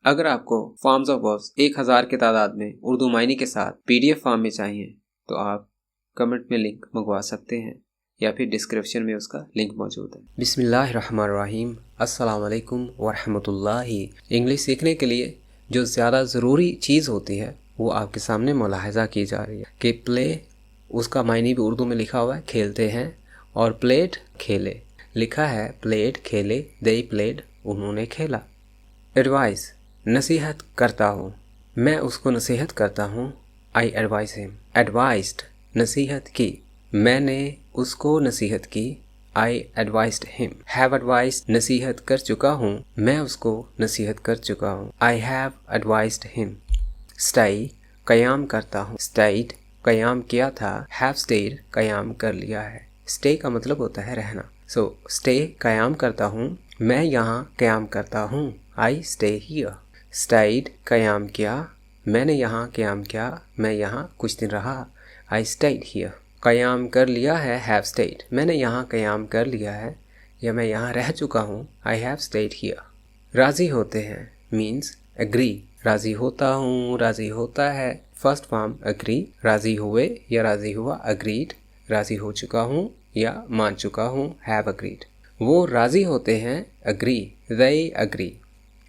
अगर आपको forms of verbs 1000 की तादाद में उर्दू मायने के साथ PDF फॉर्म में चाहिए तो आप कमेंट में लिंक मंगवा सकते हैं या फिर डिस्क्रिप्शन में उसका लिंक मौजूद है। बिस्मिल्लाहिर्रहमानिर्रहीम, अस्सलाम वालेकुम वरहमतुल्लाहि। इंग्लिश सीखने के लिए जो ज़्यादा ज़रूरी चीज़ होती है वो आपके सामने मुलाहिज़ा की जा रही है कि प्ले, उसका मायने भी उर्दू में लिखा हुआ है खेलते हैं, और प्लेड खेले, लिखा है प्लेड खेले, दे प्लेड उन्होंने खेला। एडवाइस नसीहत करता हूँ, मैं उसको नसीहत करता हूँ। आई एडवाइस हिम, एडवाइस्ड नसीहत की, मैंने उसको नसीहत की। आई एडवाइस्ड हिम। हैव एडवाइस्ड नसीहत कर चुका हूँ, मैं उसको नसीहत कर चुका हूँ। I have advised him. Stay क़याम करता हूँ, स्टेड क़याम किया था। हैव स्टेड क़याम कर लिया है। स्टे का मतलब होता है रहना। सो स्टे क़याम करता हूँ, मैं यहाँ क़याम करता हूँ। I stay here. स्टेड क़याम किया, मैंने यहाँ क़याम किया, मैं यहाँ कुछ दिन रहा। I stayed here. क़याम कर लिया है, हैव स्टेड, मैंने यहाँ क़याम कर लिया है या मैं यहाँ रह चुका हूँ। I have stayed here. राज़ी होते हैं मीन्स एग्री, राज़ी होता हूँ, राज़ी होता है। फर्स्ट फॉर्म एग्री, राज़ी हुए या राज़ी हुआ, एग्रीड, राज़ी हो चुका हूँ या मान चुका हूँ, हैव एग्रीड। वो राज़ी होते हैं, एग्री, they एग्री।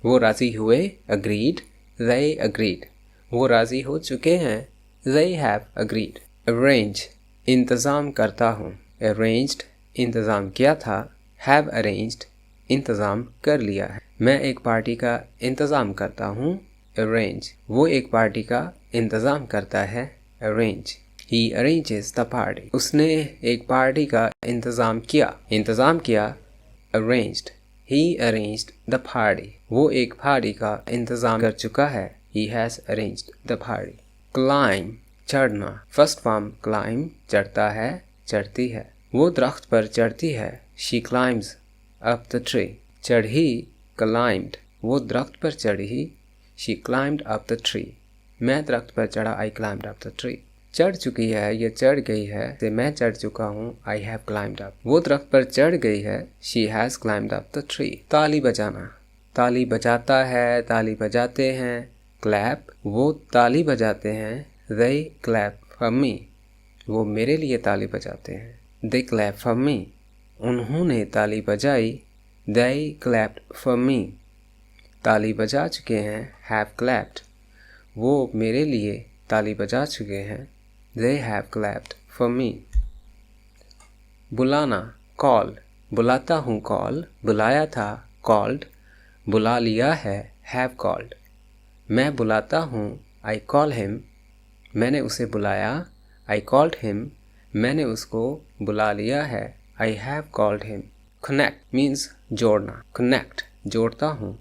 वो राज़ी हुए, एग्रीड, they एग्रीड। वो राज़ी हो चुके हैं, they have agreed। अरेंज इंतज़ाम करता हूँ, अरेंज्ड इंतज़ाम किया था। हैव अरेंज्ड इंतज़ाम कर लिया है। मैं एक पार्टी का इंतज़ाम करता हूँ, अरेंज। वो एक पार्टी का इंतज़ाम करता है, arrange. He arranges the party। उसने एक पार्टी का इंतज़ाम किया, arranged। He arranged the party। वो एक पार्टी का इंतज़ाम कर चुका है, he has arranged the party। climb चढ़ना, फर्स्ट फॉर्म climb चढ़ता है, चढ़ती है। वो दरख्त पर चढ़ती है, she climbs up the tree। चढ़ी climbed, वो दरख्त पर चढ़ी, she climbed up the tree। मैं दरख्त पर चढ़ा, I climbed up the tree। चढ़ चुकी है, ये चढ़ गई है, से मैं चढ़ चुका हूँ, I have climbed up। वो दरख्त पर चढ़ गई है, she has climbed up the tree। ताली बजाना, ताली बजाता है, ताली बजाते हैं। clap, वो ताली बजाते हैं, they clap for me। वो मेरे लिए ताली बजाते हैं, they clap for me। उन्होंने ताली बजाई, they clapped for me। ताली बजा चुके हैं, have clapped। वो मेरे लिए ताली बजा चुके हैं, they have clapped for me। बुलाना call, बुलाता हूँ call, बुलाया था called, बुला लिया है have called। मैं बुलाता हूँ, I call him, मैंने उसे बुलाया, I called him, मैंने उसको बुला लिया है, I have called him। connect means जोड़ना, connect जोड़ता हूँ,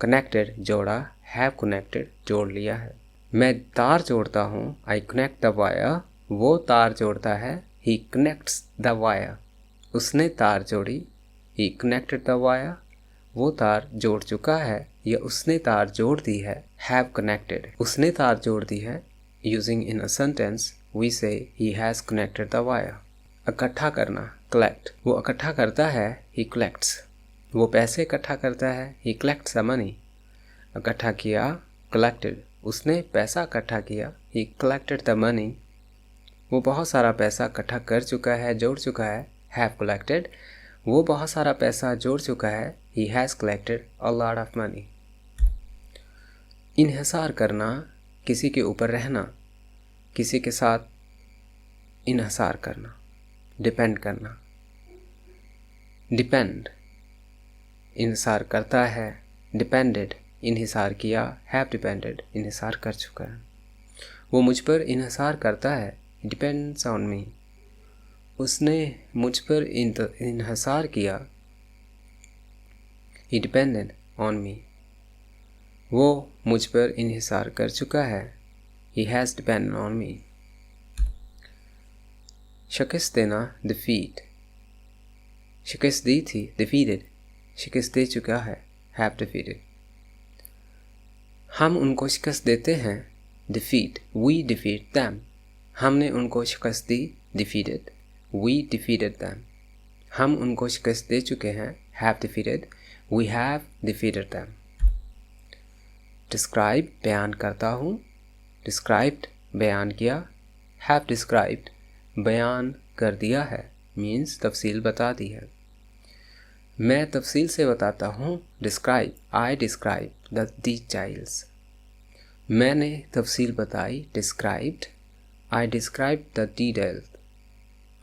connected जोड़ा, have connected जोड़ लिया है। मैं तार जोड़ता हूँ, I connect the wire। वो तार जोड़ता है, he connects the wire। उसने तार जोड़ी, he connected the wire। वो तार जोड़ चुका है या उसने तार जोड़ दी है, have connected। उसने तार जोड़ दी है, using in a sentence we say he has connected the wire। इकट्ठा करना collect, वो इकट्ठा करता है, he collects। वो पैसे इकट्ठा करता है, he collects the money। इकट्ठा किया collected, उसने पैसा इकट्ठा किया, he collected the money। वो बहुत सारा पैसा इकट्ठा कर चुका है, जोड़ चुका है, have collected। वो बहुत सारा पैसा जोड़ चुका है, he has collected a lot of money। इन्हिसार करना, किसी के ऊपर रहना, किसी के साथ इन्हिसार करना, डिपेंड करना। डिपेंड इन्हिसार करता है, डिपेंडेड इन्हिसार किया, हैव डिपेंडेड इन्हिसार कर चुका है। वो मुझ पर इन्हिसार करता है, डिपेंड्स ऑन मी। उसने मुझ पर इन्हिसार किया, ही डिपेंडेड ऑन मी। वो मुझ पर इन्हिसार कर चुका है, he has depended on me. शिकस्त देना डिफीट, शिकस्त दी थी, डिफीटेड शिकस्त दे चुका है, हैव डिफीटेड। हम उनको शिकस्त देते हैं, डिफीट, वी डिफीट दैम। हमने उनको शिकस्त दी, डिफीटेड, वी डिफीटेड दैम। हम उनको शिकस्त दे चुके हैं, have defeated, we have defeated them. Describe बयान करता हूँ, डिस्क्राइब्ड बयान किया, हैव डिस्क्राइब्ड बयान कर दिया है, मीन्स तफसील बता दी है। मैं तफसील से बताता हूँ, describe I describe the details. मैंने तफसील बताई, described I describe the details.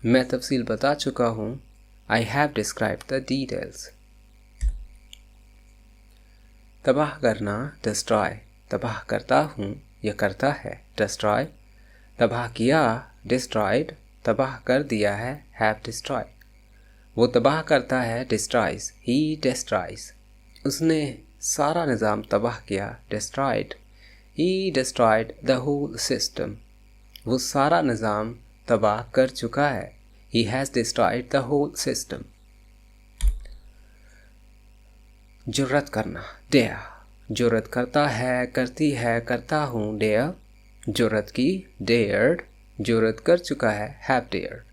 मैं तफसील बता चुका हूँ, I have described the details. तबाह करना, डिस्ट्रॉय तबाह करता हूँ या करता है, डिस्ट्रॉय तबाह किया, डिस्ट्रॉयड तबाह कर दिया है, हैव डिस्ट्रॉय। वो तबाह करता है, डिस्ट्रॉयज ही डिस्ट्रॉयज। उसने सारा निज़ाम तबाह किया, destroyed he destroyed the whole system. वो सारा निज़ाम तबाह कर चुका है, he has destroyed the whole system. जुर्रत करना, डेयर जुर्रत करता है, करती है, करता हूँ, डेयर जुर्रत की, डेयर्ड जुर्रत कर चुका है, हैव डेयर्ड।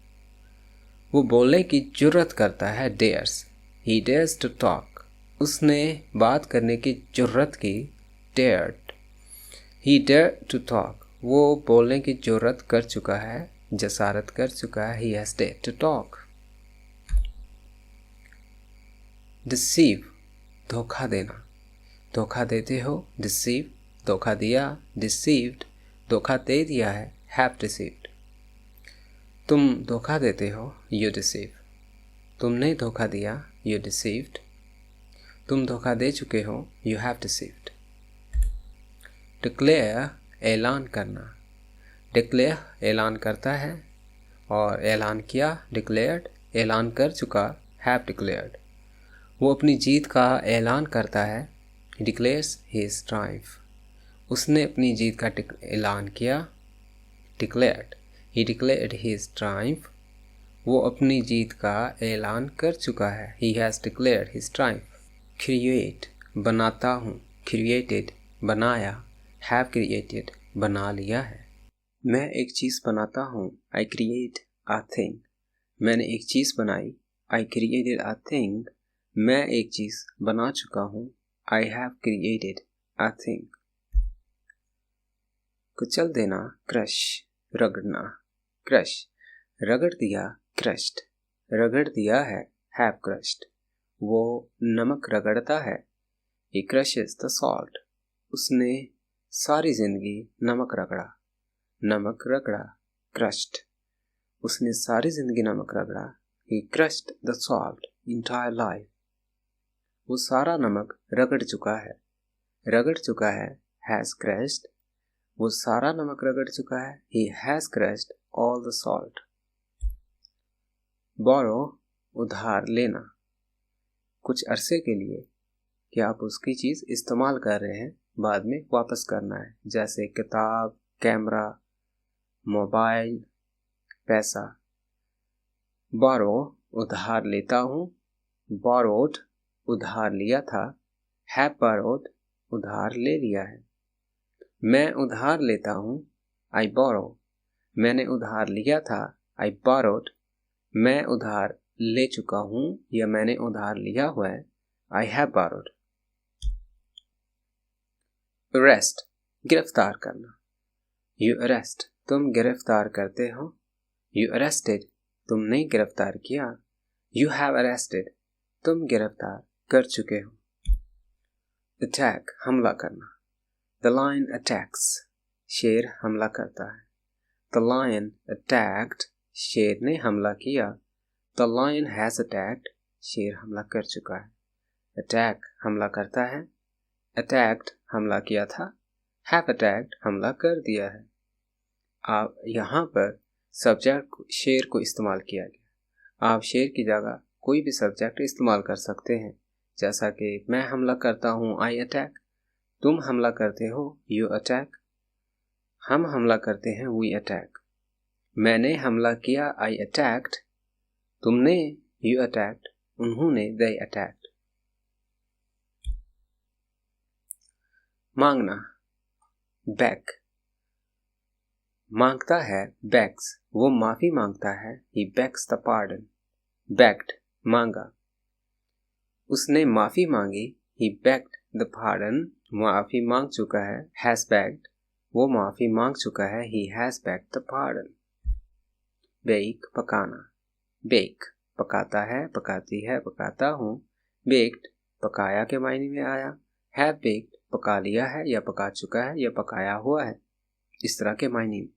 वो बोलने की जुर्रत करता है, dares he dares to talk. उसने बात करने की जुर्रत की, dared he dare to talk. वो बोलने की जुर्रत कर चुका है, जसारत कर चुका है, he has dare to talk. Deceive धोखा देना, धोखा देते हो, डिसीव धोखा दिया, डिसीव्ड धोखा दे दिया है, हैव डिसीव्ड। तुम धोखा देते हो, यू डिसीव। तुमने धोखा दिया, यू डिसीव्ड। तुम धोखा दे चुके हो, यू हैव डिसीव्ड। डिक्लेयर ऐलान करना, डिक्लेयर ऐलान करता है और ऐलान किया, डिक्लेयर्ड ऐलान कर चुका, हैव डिक्लेयर्ड। वो अपनी जीत का ऐलान करता है, डिक्लेयर्स हिज ट्रायम्फ। उसने अपनी जीत का ऐलान किया, डिक्लेयर्ड ही डिक्लेयर्ड हिज ट्रायम्फ। वो अपनी जीत का ऐलान कर चुका है, he has declared his Triumph. Create बनाता हूँ, क्रिएटेड बनाया, हैव क्रिएटेड बना लिया है। मैं एक चीज़ बनाता हूँ, आई क्रिएट अ थिंग। मैंने एक चीज़ बनाई, आई क्रिएटेड अ थिंग। मैं एक चीज़ बना चुका हूँ, I have created a thing. कुचल देना, क्रश रगड़ना, क्रश रगड़ दिया, क्रश्ड रगड़ दिया है, हैव क्रश्ड। वो नमक रगड़ता है, ही क्रशेस द सॉल्ट। उसने सारी जिंदगी नमक रगड़ा, नमक रगड़ा, क्रश्ड। उसने सारी जिंदगी नमक रगड़ा, he crushed the salt entire life. वो सारा नमक रगड़ चुका है, हैज़ क्रश्ड। वो सारा नमक रगड़ चुका है, he has crushed all the salt। borrow उधार लेना, कुछ अरसे के लिए कि आप उसकी चीज़ इस्तेमाल कर रहे हैं, बाद में वापस करना है, जैसे किताब, कैमरा, मोबाइल, पैसा। borrow उधार लेता हूँ, borrowed उधार लिया था, have borrowed उधार ले लिया है। मैं उधार लेता हूँ, I borrow। मैंने उधार लिया था, I borrowed। मैं उधार ले चुका हूँ या मैंने उधार लिया हुआ है, I have borrowed। arrest गिरफ्तार करना, you arrest तुम गिरफ्तार करते हो, you arrested तुमने गिरफ्तार किया, you have arrested तुम गिरफ्तार कर चुके हो। attack हमला करना, The lion attacks शेर हमला करता है, The lion attacked शेर ने हमला किया, The lion has attacked शेर हमला कर चुका है। Attack हमला करता है, Attacked हमला किया था, Have attacked हमला कर दिया है। आप यहाँ पर सब्जेक्ट शेर को इस्तेमाल किया गया। आप शेर की जगह कोई भी सब्जेक्ट इस्तेमाल कर सकते हैं, जैसा कि मैं हमला करता हूँ, I attack। तुम हमला करते हो, you attack। हम हमला करते हैं, we attack। मैंने हमला किया, I attacked। तुमने, you attacked। उन्होंने, they attacked। मांगना, beg मांगता है, begs वो माफी मांगता है, he begs the pardon। begged मांगा, उसने माफी मांगी, he begged the pardon माफ़ी मांग चुका है, हैज़ begged, वो माफ़ी मांग चुका है, he has begged the pardon। Bake पकाना, बेक पकाता है, पकाती है, पकाता हूँ। बेक्ड पकाया के मायने में आया। हैव बेक्ड पका लिया है या पका चुका है या पकाया हुआ है, इस तरह के मायने में।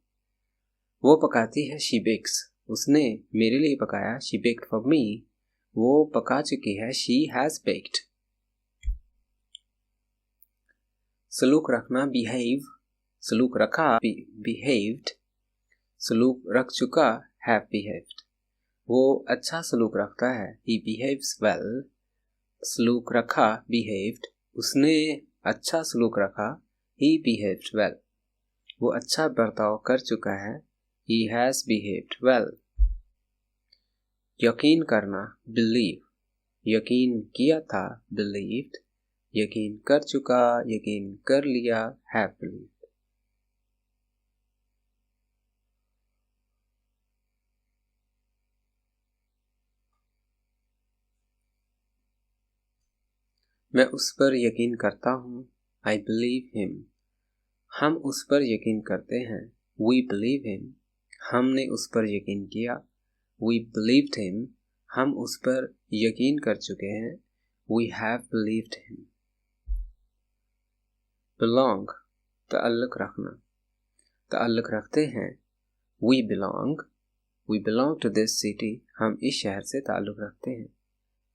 वो पकाती है, शी बेक्स, उसने मेरे लिए पकाया, शी बेक्ड फॉर मी, वो पका चुकी है, शी हैज बेक्ड। सलूक रखना, बिहेव, सलूक रखा, बिहेव्ड, सलूक रख चुका, हैव बिहेव्ड। वो अच्छा सलूक रखता है, he behaves well, सलूक रखा, behaved, उसने अच्छा सलूक रखा, he behaved well, वो अच्छा बर्ताव कर चुका है, he has behaved well। यकीन करना, believe, यकीन किया था, believed, यकीन कर चुका, यकीन कर लिया, have believed। मैं उस पर यकीन करता हूँ, I believe him, हम उस पर यकीन करते हैं, we believe him, हमने उस पर यकीन किया, we believed him, हम उस पर यकीन कर चुके हैं, we have believed him। belong, ताल्लुक रखना, ताल्लुक रखते हैं, we belong to this city, हम इस शहर से ताल्लुक रखते हैं।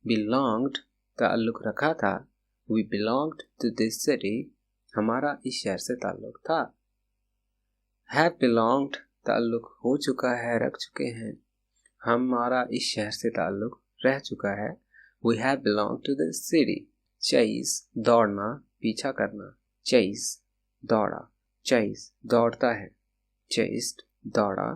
belonged, ताल्लुक रखा था, we belonged to this city, हमारा इस शहर से ताल्लुक था। have belonged, ताल्लुक हो चुका है, रख चुके हैं, हमारा इस शहर से ताल्लुक रह चुका है, we have belonged to this city। chase, दौड़ना, पीछा करना, chase, दौड़ा, chase, दौड़ता है, chased, दौड़ा,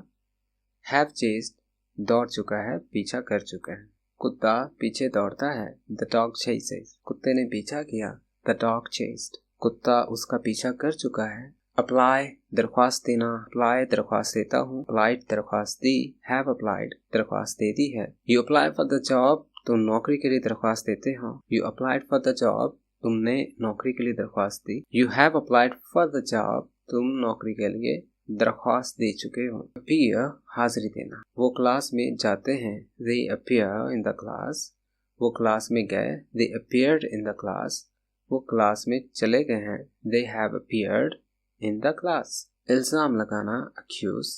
have chased, दौड़ चुका है, पीछा कर चुका है। कुत्ता पीछे दौड़ता है, the dog chases, कुत्ते ने पीछा किया, the dog chased, कुत्ता उसका पीछा कर चुका है। apply, दरख्वास्त देना, apply, दरख्वास्त देता हूँ, applied, दरख्वास्त दी, have applied, दरख्वास्त दे दी है। you apply for the job, तुम नौकरी के लिए दरख्वास्त देते हो, you applied for the job, तुमने नौकरी के लिए दरख्वास्त दी। you have applied for the job, तुम नौकरी के लिए दरख्वास्त दे चुके हो। appear, हाजिरी देना, वो क्लास में जाते हैं, they appear in the class, वो क्लास में गए, they appeared in the class, वो क्लास में चले गए हैं, they have appeared in the class। इल्ज़ाम लगाना, accuse,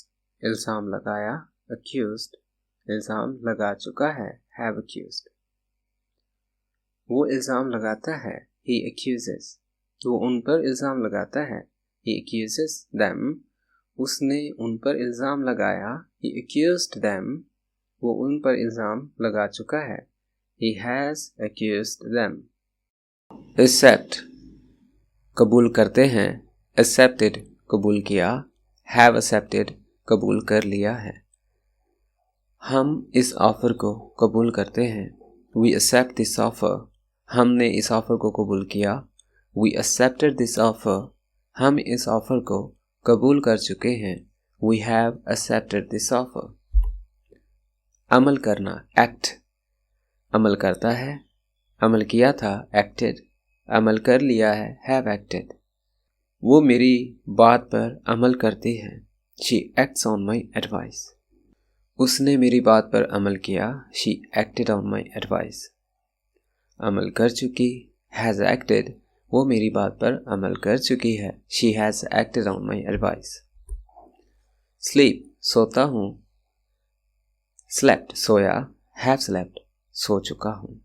इल्ज़ाम लगाया, accused, इल्ज़ाम लगा चुका है, have accused। वो इल्ज़ाम लगाता है, he accuses, वो उन पर इल्ज़ाम लगाता है, he accuses them, उसने उन पर इल्ज़ाम लगाया, he accused them, वो उन पर इल्ज़ाम लगा चुका है, he has accused them। accept, कबूल करते हैं, accepted, कबूल किया, have accepted, कबूल कर लिया है। हम इस ऑफ़र को कबूल करते हैं, we accept this offer, हमने इस ऑफ़र को कबूल किया, we accepted this offer, हम इस ऑफ़र को कबूल कर चुके हैं, we have accepted this offer। अमल करना, act, अमल करता है, अमल किया था, acted, अमल कर लिया है, have acted। वो मेरी बात पर अमल करती है, she acts on my advice, उसने मेरी बात पर अमल किया, she acted on my advice। अमल कर चुकी, has acted, वो मेरी बात पर अमल कर चुकी है, she has acted on my advice। sleep, सोता हूँ, slept, सोया, have slept, सो चुका हूँ।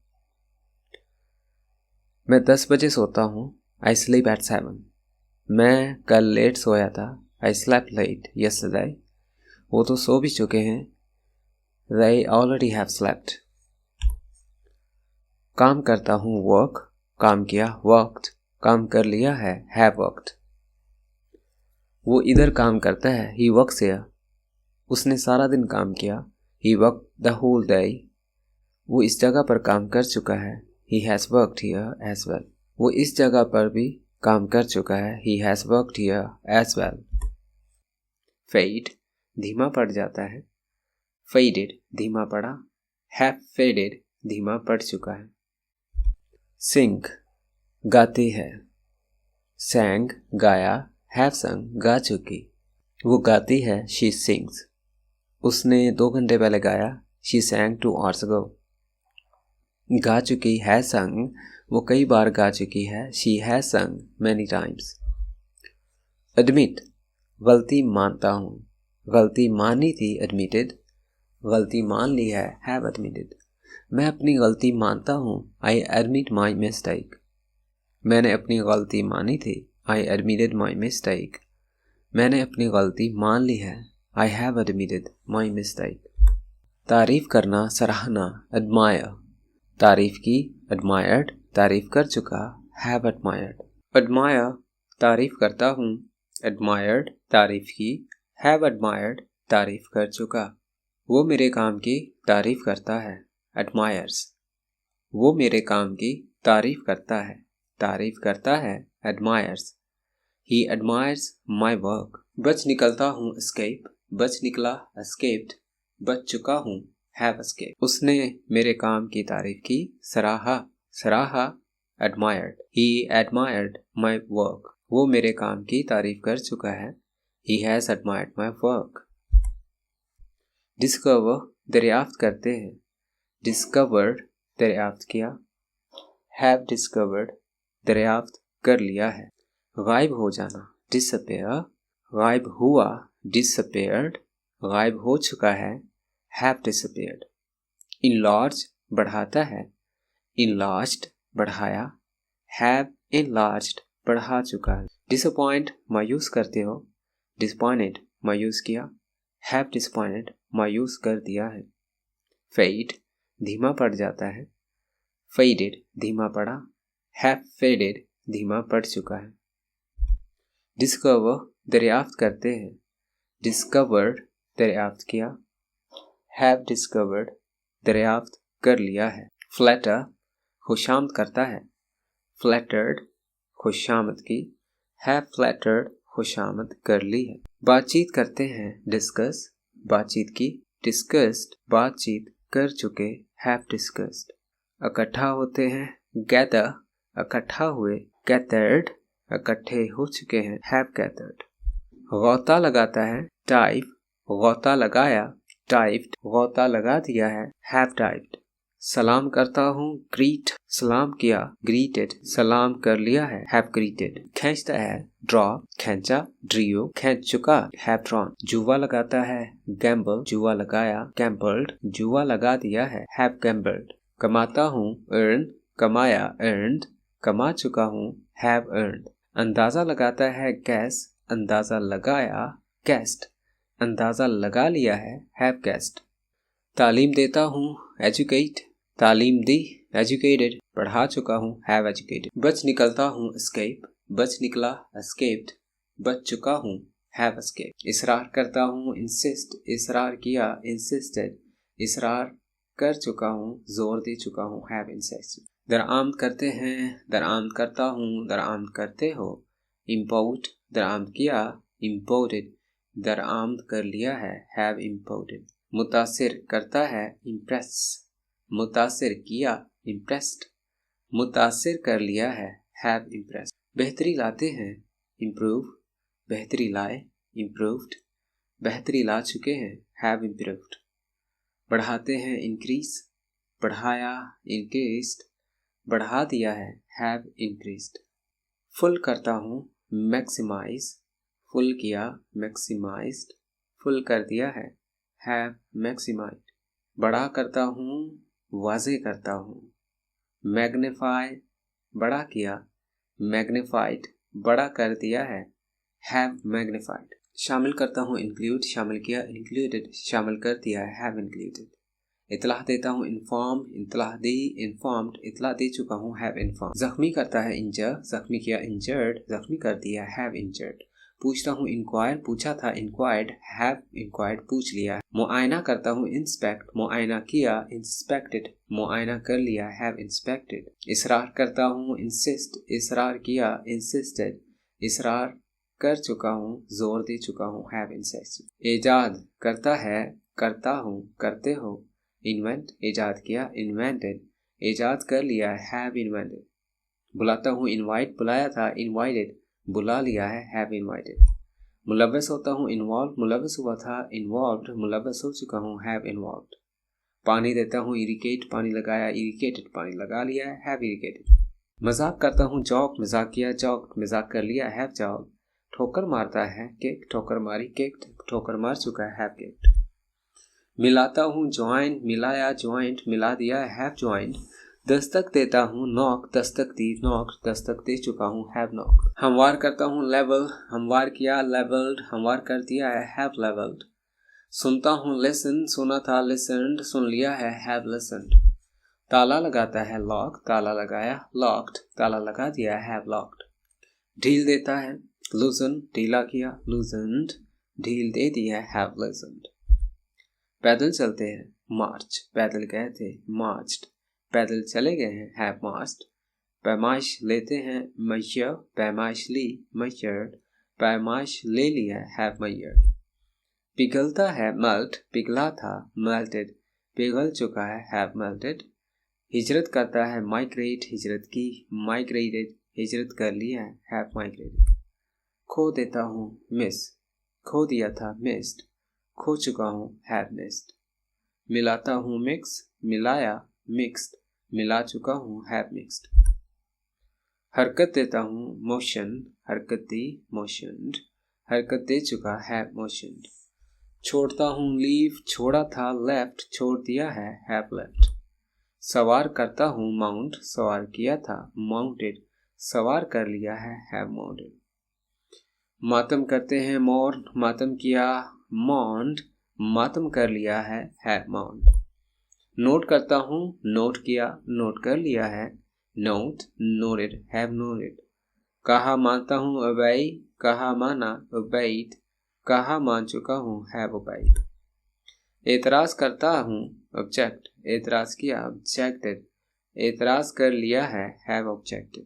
मैं 10 बजे सोता हूँ, I sleep at 7, मैं कल लेट सोया था, I slept late yesterday, वो तो सो भी चुके हैं, they already have slept। काम करता हूँ, work, काम किया, worked, काम कर लिया है, have worked। वो इधर काम करता है, he works here, उसने सारा दिन काम किया, he worked the whole day, वो इस जगह पर काम कर चुका है, he has worked here as well, वो इस जगह पर भी काम कर चुका है, he has worked here as well। fade, धीमा पड़ जाता है, faded, धीमा पड़ा, have faded, धीमा पड़ चुका है। sing, गाती है, sang गाया, have sung गा चुकी। वो गाती है, she sings। उसने 2 घंटे पहले गाया, she sang 2 hours ago। गा चुकी, has sung, वो कई बार गा चुकी है, she has sung many times। admit, गलती मानता हूँ। गलती मानी थी, admitted। गलती मान ली है, have admitted। मैं अपनी गलती मानता हूँ, I admit my mistake। मैंने अपनी गलती मानी थी, I admitted my mistake। मैंने अपनी गलती मान ली है, I have admitted my mistake। तारीफ करना, सराहना, admire। तारीफ की, admired, तारीफ कर चुका, have admired। admire, तारीफ करता हूँ, admired, तारीफ की, have admired, तारीफ कर चुका। वो मेरे काम की तारीफ करता है, admires। वो मेरे काम की तारीफ करता है, admires। He admires my work। बच निकलता हूँ, escape। बच निकला, escaped। बच चुका हूँ, have escaped। उसने मेरे काम की तारीफ की, सराहा, admired। He admired my work। वो मेरे काम की तारीफ कर चुका है, He has admired my work। discover, दरियाफ्त करते हैं। discovered, दरियाफ्त किया। have discovered, दरियाफ्त कर लिया है। गायब हो जाना, disappear। गायब हुआ, disappeared। गायब हो चुका है, have disappeared। enlarge, बढ़ाता है। enlarged, बढ़ाया। have enlarged, बढ़ा चुका है। disappoint, मायूस करते हो। disappointed, मायूस किया। have disappointed, मायूस कर दिया है। fade, धीमा पड़ जाता है। faded, धीमा पड़ा। have faded, धीमा पड़ चुका है। discover, दरियाफ्त करते हैं। discovered, दरियाफ्त किया। have discovered, दरियाफ्त कर लिया है। flatter, खुशामद करता है। flattered, खुशामद की। have flattered, खुशामद कर ली है। बातचीत करते हैं, discuss। बातचीत की, discussed, बातचीत कर चुके, have discussed। इकट्ठा होते हैं, gather, इकट्ठा हुए, gathered, इकट्ठे हो चुके हैं, have gathered। गौता लगाता है, type, गौता लगाया, typed, गौता लगा दिया है, have typed। सलाम करता हूँ, greet, सलाम किया, greeted, सलाम कर लिया है, have greeted। खींचता है, draw, खींचा, drew, खींच चुका, have drawn। जुआ लगाता है, gamble, जुआ लगाया, gambled, जुआ लगा दिया है, have gambled। कमाता हूँ, earn, कमाया, earned, कमा चुका हूँ, have earned। अंदाजा लगाता है, guess, अंदाजा लगाया, guessed, अंदाजा लगा लिया है, have guessed। तालीम देता हूँ, educate, तालीम दी, educated, पढ़ा चुका हूँ, have educated। बच निकलता हूँ, escape, बच निकला, escaped, बच चुका हूँ, have escaped। इसरार करता हूँ, insist, इसरार किया, insisted, इसरार कर चुका हूँ, जोर दे चुका हूँ, have insisted। दरआमद करते हैं, दरआमद करता हूँ, दरआमद करते हो। import, दरआमद किया, imported, दरआमद कर लिया है, have imported। मुतासिर करता है, impress, मुतासिर किया, impressed, मुतासिर कर लिया है, have impressed। बेहतरी लाते हैं, improve, बेहतरी लाए, improved, बेहतरी ला चुके हैं, have improved। बढ़ाते हैं, increase, बढ़ाया, increased, बढ़ा दिया है, have increased। फुल करता हूँ, maximize, फुल किया, maximized, फुल कर दिया है, have maximized। बड़ा करता हूँ, वाज़े करता हूँ। मैग्नीफाई, बड़ा किया, मैग्नीफाइड, बड़ा कर दिया है, have magnified। शामिल करता हूँ, इंक्लूड, शामिल किया, इंक्लूडेड, शामिल कर दिया है, have included। इतलाह देता हूँ, इन्फॉर्म, इतलाह दी, इन्फॉर्म्ड, इतला दे चुका हूँ, have informed। जख्मी करता है, इंजर, जख्मी किया, इंजर्ड, जख्मी कर दिया, have injured। पूछता हूँ, इंक्वायर, पूछा था, इंक्वायर्ड, have inquired, पूछ लिया। मुआयना करता हूँ, इंस्पेक्ट, मुआयना किया, इंस्पेक्टेड, मुआयना कर लिया, have inspected। इसरार करता हूँ, इंसिस्ट, इसरार किया, इंसिस्टेड, इसरार कर चुका हूँ, जोर दे चुका हूँ, have insisted। ईजाद करता है, करता हूँ, करते हो। इन्वेंट, ईजाद किया, इन्वेंटेड, ईजाद कर लिया, have invented। बुलाता हूँ, इनवाइट, बुलाया था, इनवाइटेड, बुला लिया है, हैव इनवाइटेड। मुलव्वस होता हूँ, इन्वॉल्व, मुलव्वस हुआ था, इन्वॉल्व्ड, मुलव्वस हो चुका हूँ, हैव इन्वॉल्व्ड। पानी देता हूँ, इरिगेट, पानी लगाया, इरिगेटेड, पानी लगा लिया है, हैव इरिगेटेड। मजाक करता हूँ, जॉक, मजाक किया, जॉक, मजाक कर लिया, हैव जॉक। ठोकर मारता है, किक, ठोकर मारी, किक्ड, ठोकर मार चुका है, हैव किक्ड। मिलाता हूँ, ज्वाइन, मिलाया, ज्वाइंट, मिला दिया, हैव ज्वाइंट। दस्तक देता हूँ, नॉक, दस्तक दी, नॉक, दस्तक दे चुका हूँ, हैव नॉक। हमवार करता हूँ, लेवल, हमवार किया, लेवल्ड, हमवार कर दिया है, हैव लेवल्ड। सुनता हूँ, लिसन, सुना था, लिसनड, सुन लिया है, हैव लिसनड। ताला लगाता है, लॉक, ताला लगाया, लॉक्ड, ताला लगा दिया, हैव लॉक्ड। ढील देता है, लूजन, ढीला किया, लूजनड, ढील दे दिया, हैव लूजनड। पैदल चलते हैं, मार्च, पैदल गए थे, मार्च्ड, पैदल चले गए हैं, हैव मार्च्ड। पैमाइश लेते हैं, मेजर, पैमाइश ली, मेजर्ड, पैमाइश ले लिया, हैव मेजर्ड। पिघलता है, मेल्ट, पिघला था, मेल्टेड, पिघल चुका है, हैव मेल्टेड। हिजरत करता है, माइग्रेट, हिजरत की, माइग्रेटेड, हिजरत कर लिया है, हैव माइग्रेटेड। खो देता हूँ, मिस, खो दिया था, मिस्ड, खो चुका हूँ, हैव मिस्ड। मिलाता हूँ, मिक्स, मिलाया, मिक्स्ड, मिला चुका हूँ, हैव मिक्स्ड। हरकत देता हूँ, मोशन, हरकत दी, मोशनड, हरकत दे चुका, हैव मोशनड। छोड़ता हूँ, लीव, छोड़ा था, लेफ्ट, छोड़ दिया है, हैव लेफ्ट। सवार करता हूँ, माउंट, सवार किया था, माउंटेड, सवार कर लिया है, हैव माउंटेड। मातम करते हैं, मौर्न, मातम किया, मौन्ड, मातम कर लिया है, हैव माउंट। नोट करता हूँ, नोट किया, नोट कर लिया है, नोट, नोटेड, हैव नोटेड। कहा मानता हूँ, ओबे, कहा माना, ओबेड, कहा मान चुका हूँ, हैव ओबेड। एतराज करता हूँ, ऑब्जेक्ट, एतराज किया, ऑब्जेक्टेड, एतराज कर लिया है, हैव ऑब्जेक्टेड।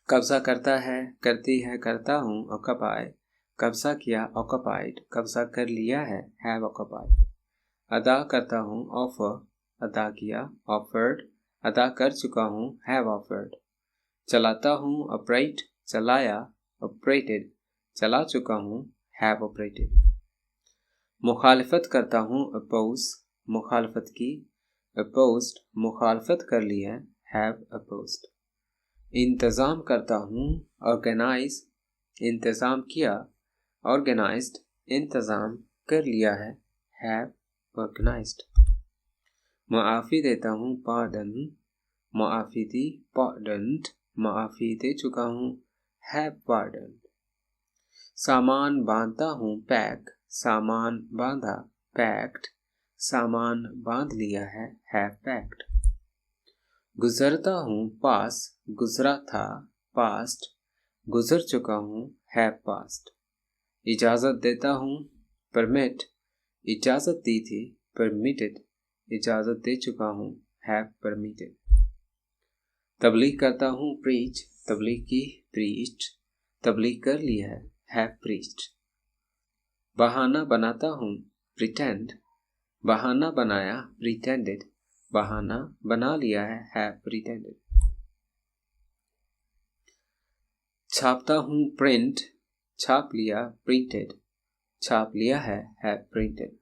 कब्जा करता है, करती है, करता हूँ, ऑक्युपाई, कब्जा किया, ऑक्युपाइड, कब्जा कर लिया है, हैव ऑक्युपाइड। अदा करता हूँ, ऑफर, अदा किया, ऑफर्ड, अदा कर चुका हूँ, हैव ऑफर्ड। चलाता हूँ, ऑपरेट, चलाया, ऑपरेटेड, चला चुका हूँ, हैव ऑपरेटेड। मुखालिफत करता हूँ, अपोज, मुखालिफत की, अपोज्ड, मुखालिफत कर ली है, हैव अपोज्ड। इंतज़ाम करता हूँ, ऑर्गेनाइज, इंतज़ाम किया, ऑर्गेनाइज्ड, इंतज़ाम कर लिया है, हैव ऑर्गेनाइज्ड। मुआफ़ी देता हूँ, पार्डन, मुआफ़ी दी, पार्डन्ड, मुआफ़ी दे चुका हूँ, हैव पार्डन्ड। सामान बांधता हूँ, पैक, सामान बांधा, पैक्ड, सामान बांध लिया है, हैव पैक्ड। गुजरता हूँ, पास, गुजरा था, पास्ट, गुजर चुका हूँ, हैव पास्ट। इजाज़त देता हूँ, परमिट, इजाज़त दी थी, परमिटेड, इजाज़त दे चुका हूँ, हैव परमिटेड। तबलीग करता हूँ, प्रीच, तबलीग की, प्रीच्ड, तबलीग कर ली है, हैव प्रीच्ड। बहाना बनाता हूँ, प्रिटेंड, बहाना बनाया, प्रिटेंडेड, बहाना बना लिया है, हैव प्रिटेंडेड। छापता हूँ, प्रिंट, छाप लिया, प्रिंटेड, छाप लिया है, हैव प्रिंटेड।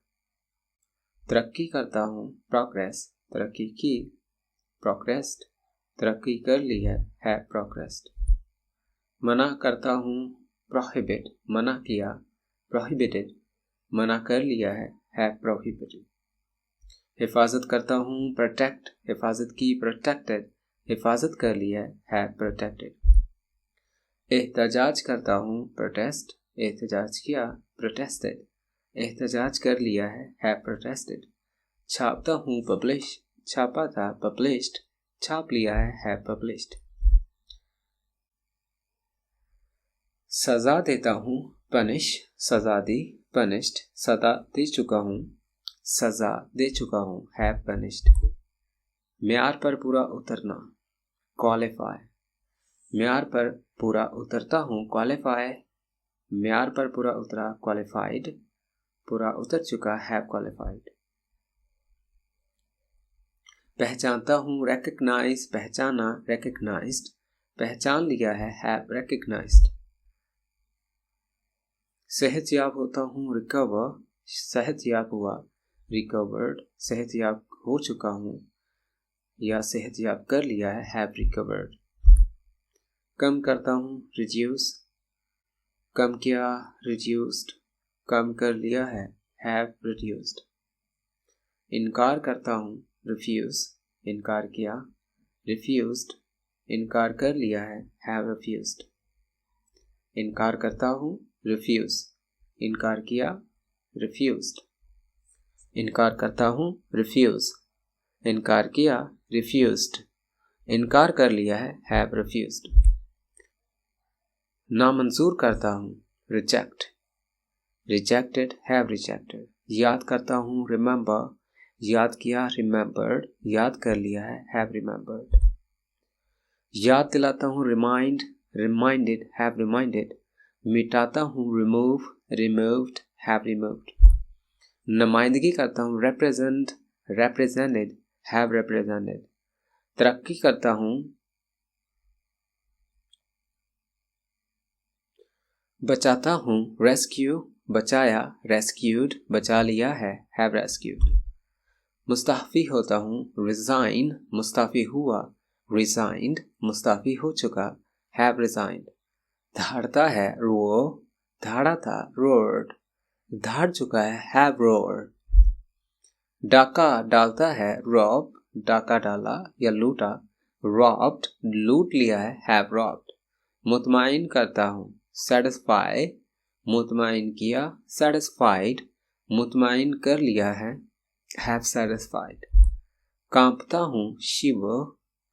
तरक्की करता हूँ, प्रोग्रेस, तरक्की की, प्रोग्रेस्ड, तरक्की कर ली है, हैव प्रोग्रेस्ड। मना करता हूँ, प्रोहिबिट, मना किया, प्रोहिबिटेड, मना कर लिया है, हैव प्रोहिबिटेड। हिफाजत करता हूँ, प्रोटेक्ट, हिफाजत की, प्रोटेक्टेड, हिफाजत कर ली है, हैव प्रोटेक्टेड। एहतजाज करता हूँ, प्रोटेस्ट, एहतजाज किया, प्रोटेस्टेड, एहतजाज कर लिया है, हैव प्रोटेस्टेड। छापता हूँ, पब्लिश, छापा था, पब्लिश्ड, छाप लिया है, हैव पब्लिश्ड। सजा देता हूँ, पनिश, सजा दी, पनिश्ड, सजा दे चुका हूँ, सजा दे चुका हूँ, हैव पनिश्ड। म्यार पर पूरा उतरना, क्वालिफाई, म्यार पर पूरा उतरता हूँ, क्वालिफाई, म्यार पर पूरा उतरा, क्वालिफाइड, पूरा उतर चुका, हैव क्वालिफाइड। पहचानता हूँ, रिकग्नाइज, पहचाना, रिकग्नाइज्ड, पहचान लिया है, have recognized। सेहतयाब होता हूँ, recover, सेहतयाब हुआ, recovered, सेहतयाब हो चुका हूँ या सेहतयाब कर लिया है, have recovered। कम करता हूँ, reduce, कम किया, reduced, कम कर लिया है, have reduced। इनकार करता हूँ, refuse, इनकार किया, refused, इनकार कर लिया है, have refused। इनकार करता हूँ, refuse, इनकार किया, refused। इनकार करता हूँ, refuse, इनकार किया, refused। इनकार कर लिया है, have refused। नामंजूर करता हूँ, reject, rejected, have rejected। याद करता हूँ, remember, याद किया, remembered, याद कर लिया है, have remembered। याद दिलाता हूँ, remind, reminded, have reminded। मिटाता हूँ, remove, removed, have removed। नुमाइंदगी करता हूँ, represent, represented, have represented। तरक्की करता हूँ, बचाता हूँ, rescue, बचाया, rescued, बचा लिया है, have rescued। मुस्ताफ़ी होता हूँ, resign, मुस्ताफ़ी हुआ, resigned, मुस्ताफ़ी हो चुका, have resigned। धाड़ता है, roar, धाड़ा था, roared, धाड़ चुका है, have roared। डाका डालता है, rob, डाका डाला या लूटा, robbed, लूट लिया है, have robbed। मुतमाइन करता हूँ, satisfy, मुतमाइन किया, satisfied, मुतमाइन कर लिया है, have satisfied। कांपता हूँ, shiver,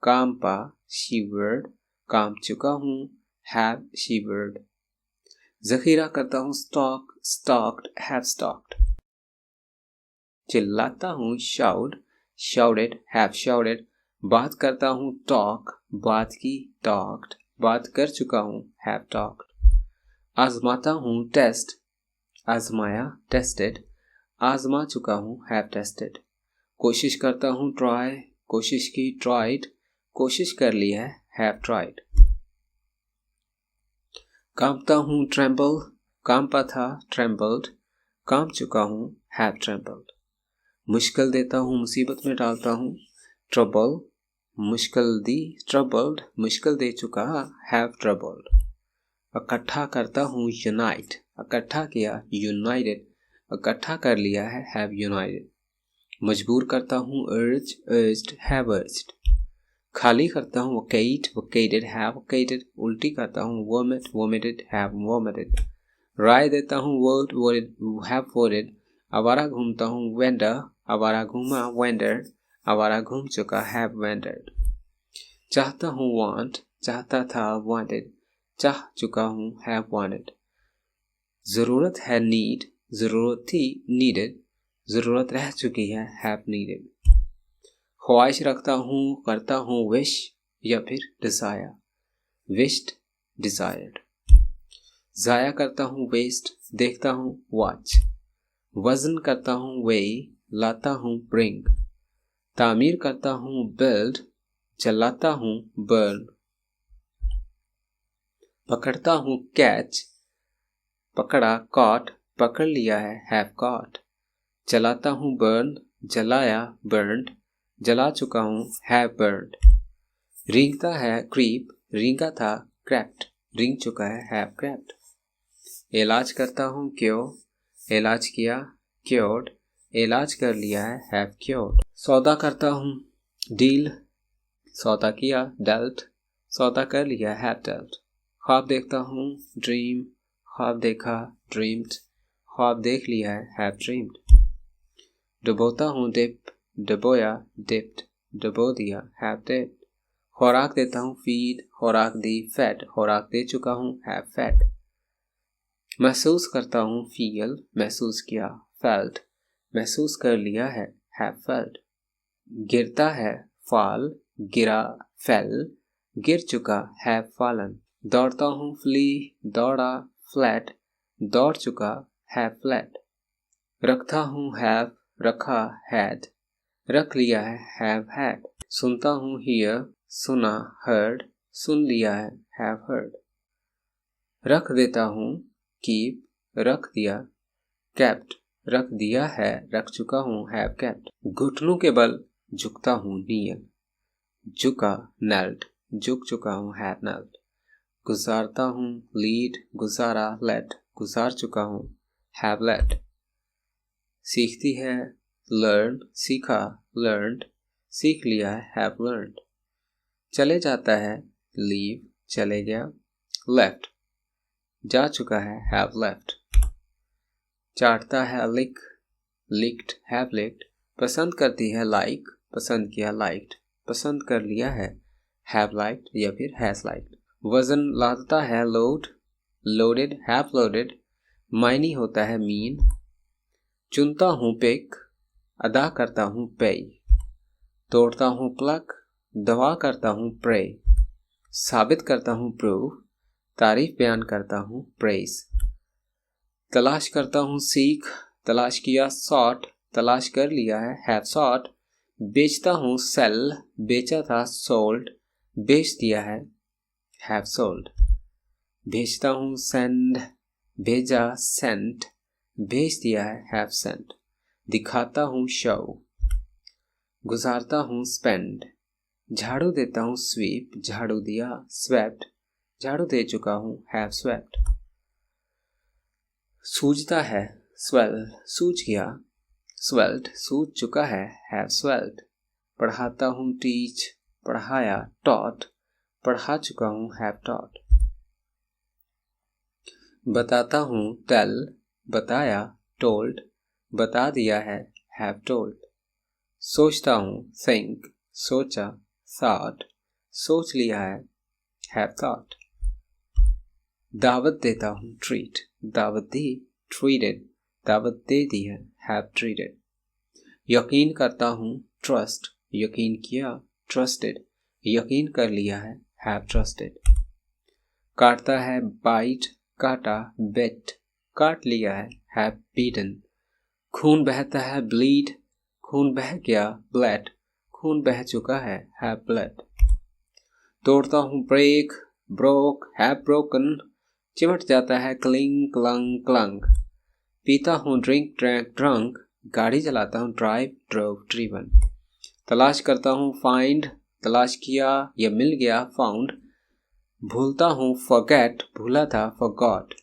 कांपा, shivered, कांप चुका हूँ, have shivered। ज़ख़ीरा करता हूँ, stock, stocked, have stocked। चिल्लाता हूँ, shout, shouted, have shouted। बात करता हूँ, talk, बात की, talked, बात कर चुका हूँ, have talked। आजमाता हूँ, टेस्ट, आजमाया, टेस्टेड, आजमा चुका हूँ, have tested। कोशिश करता हूँ, ट्राई, कोशिश की, ट्राइड, कोशिश कर ली है, have tried। कांपता हूँ, ट्रेम्बल, कांपा था, ट्रेम्बल्ड, कांप चुका हूँ, have trembled। मुश्किल देता हूँ, मुसीबत में डालता हूँ, ट्रबल, मुश्किल दी, ट्रबल्ड, मुश्किल दे चुका, have troubled। इकट्ठा करता हूँ, यूनाइट, इकट्ठा किया, यूनाइटेड, इकट्ठा कर लिया है, have united। मजबूर करता हूँ, urge, urged, have urged। खाली करता हूँ, vacate, vacated, have vacated। उल्टी करता हूँ, vomit, vomited, have vomited। राय देता हूँ, vote, voted, have voted। आवारा घूमता हूँ, wander, आवारा घूमा, wandered, आवारा घूम चुका, have wandered। चाहता हूँ, want, चाहता था, wanted, चाह चुका हूँ, have wanted। ज़रूरत है, need, ज़रूरत थी, needed, ज़रूरत रह चुकी है, have needed। ख्वाहिश रखता हूँ, करता हूँ, wish या फिर desire, wished, desired। ज़ाया करता हूँ, waste, देखता हूँ, watch। वज़न करता हूँ, weigh, लाता हूँ, bring। तामीर करता हूँ, build, जलाता हूँ, burn। पकड़ता हूँ, कैच, पकड़ा, caught, पकड़ लिया है, have caught। जलाता हूँ, burn, जलाया, burned, जला चुका हूँ, have burned। रेंगता है, creep, रेंगा था, crept, रेंग चुका है, have crept। इलाज करता हूँ, cure, इलाज किया, cured, इलाज कर लिया है, have cured। सौदा करता हूँ, deal, सौदा किया, dealt, सौदा कर लिया, have dealt। ख्वाब देखता हूँ, ड्रीम, ख्वाब देखा, ड्रीम्ड, ख्वाब देख लिया है, have dreamed। डुबोता हूँ, डिप, डुबोया, डिप्ड, डुबो दिया, have dipped। खुराक देता हूँ, फीड, खुराक दी, fed, खुराक दे चुका हूँ, have fed। महसूस करता हूँ, feel, महसूस किया, felt, महसूस कर लिया है, have felt। गिरता है, fall, गिरा, fell, गिर चुका, have fallen। दौड़ता हूँ, flee, दौड़ा, flat, दौड़ चुका, have flat। रखता हूँ, have, रखा, had, रख लिया है, have had। सुनता हूँ, hear, सुना, heard, सुन लिया है, हैव हर्ड। रख देता हूँ, कीप, रख दिया। केप्ट, रख दिया है, रख चुका हूँ, हैव केप्ट। घुटनों के बल झुकता हूँ, नील, झुका, नेल्ड, झुक चुका हूँ, हैव नेल्ड। गुजारता हूँ, लीड, गुजारा, लेट, गुजार चुका हूँ, हैव लेट। सीखती है, लर्न, सीखा, लर्नड, सीख लिया है, हैव लर्नड। चले जाता है, लीव, चले गया, लेफ्ट, जा चुका है, हैव लेफ्ट। चाटता है, लिक, लिक्ड, हैव लिक्ड। पसंद करती है, लाइक, पसंद किया, लाइक्ड, पसंद कर लिया है, हैव लाइक्ड या फिर हैज लाइक्ड। वजन लादता है, load, loaded, have loaded. Mayani होता है, मीन। चुनता हूँ, पिक, अदा करता हूँ, पे। तोड़ता हूँ, प्लक, दवा करता हूँ, प्रे। साबित करता हूँ, प्रूव, तारीफ बयान करता हूँ, प्रेज। तलाश करता हूँ, सीख, तलाश किया, सॉट, तलाश कर लिया है, हैव सॉट। बेचता हूँ, सेल, बेचा था, सोल्ड, बेच दिया है, हैव सोल्ड। भेजता हूँ, सेंड, भेजा, सेंट, भेज दिया है, हैव सेंट। दिखाता हूँ, शो, गुजारता हूँ, स्पेंड। झाड़ू देता हूँ, स्वीप, झाड़ू दिया, स्वेप्ट, झाड़ू दे चुका हूँ, हैव स्वेप्ट। सूझता है, स्वेल, सूझ गया, स्वेल्ट, सूझ चुका है, हैव स्वेल्ट। पढ़ाता हूँ, टीच, पढ़ाया, टॉट, पढ़ा चुका हूँ, हैव टॉट। बताता हूँ, टेल, बताया, टोल्ड, बता दिया है, हैव टोल्ड। सोचता हूँ, थिंक, सोचा, थॉट, सोच लिया है, हैव थॉट। दावत देता हूँ, ट्रीट, दावत दी, ट्रीटेड, दावत दे दी है, हैव ट्रीटेड। यकीन करता हूँ, ट्रस्ट, यकीन किया, ट्रस्टेड, यकीन कर लिया है, हैव ट्रस्टेड। काटता है, बाइट, काटा, बेट, काट लिया है, हैव बीटन। खून बहता है, ब्लीड, खून बह गया, ब्लड, खून बह चुका है, हैव ब्लड। तोड़ता हूँ, ब्रेक, ब्रोक, हैव ब्रोकन, चिमट जाता है, क्लिंग, क्लंग, क्लंग। पीता हूँ, ड्रिंक, ड्रैंक, ड्रंक, गाड़ी चलाता हूँ, ड्राइव, ड्रोव, ड्रीवन। तलाश करता हूँ, फाइंड, तलाश किया या मिल गया, फाउंड। भूलता हूँ, फॉरगेट, भूला था, फॉरगॉट,